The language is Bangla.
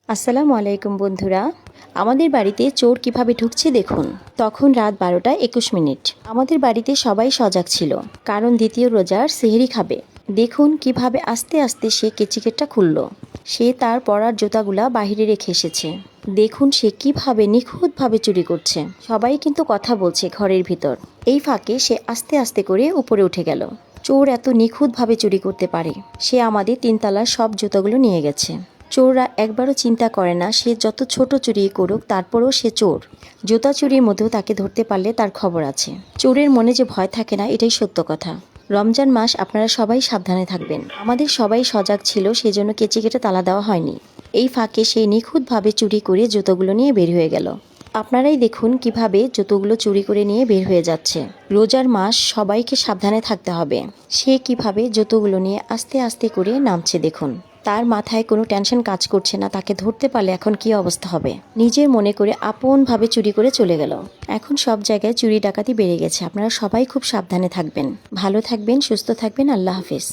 আসসালামু আলাইকুম বন্ধুরা। আমাদের বাড়িতে চোর কিভাবে ঢুকছে দেখুন। তখন রাত 12:21। আমাদের বাড়িতে সবাই সজাগ ছিল, কারণ দ্বিতীয় রোজার সেহরি খাবে। দেখুন কিভাবে আস্তে আস্তে সে কেচিকেটটা খুলল। সে তার পরার জুতাগুলা বাহিরে রেখে এসেছে। দেখুন সে কিভাবে নিখুঁতভাবে চুরি করছে। সবাই কিন্তু কথা বলছে ঘরের ভিতর। এই ফাঁকে সে আস্তে আস্তে করে উপরে উঠে গেল। চোর এত নিখুঁতভাবে চুরি করতে পারে। সে আমাদের তিনতলার সব জুতাগুলো নিয়ে গেছে। চোররা একবারও চিন্তা করে না সে যত ছোট চুরি করুক, তারপরেও সে চোর। জুতা চুরির মধ্যেও তাকে ধরতে পারলে তার খবর আছে। চোরের মনে যে ভয় থাকে না, এটাই সত্য কথা। রমজান মাস, আপনারা সবাই সাবধানে থাকবেন। আমাদের সবাই সজাগ ছিল, সেজন্য কেচে কেটে তালা দেওয়া হয়নি। এই ফাঁকে সে নিখুঁতভাবে চুরি করে জুতোগুলো নিয়ে বের হয়ে গেল। আপনারাই দেখুন কিভাবে জুতোগুলো চুরি করে নিয়ে বের হয়ে যাচ্ছে। রোজার মাস, সবাইকে সাবধানে থাকতে হবে। সে কিভাবে জুতোগুলো নিয়ে আস্তে আস্তে করে নামছে দেখুন। তার মাথায় কোনো টেনশন কাজ করছে না, তাকে ধরতে পারলে এখন কি অবস্থা হবে। নিজের মনে করে আপনভাবে চুরি করে চলে গেল। এখন সব জায়গায় চুরি ডাকাতি বেড়ে গেছে। আপনারা সবাই খুব সাবধানে থাকবেন, ভালো থাকবেন, সুস্থ থাকবেন। আল্লাহ হাফেজ।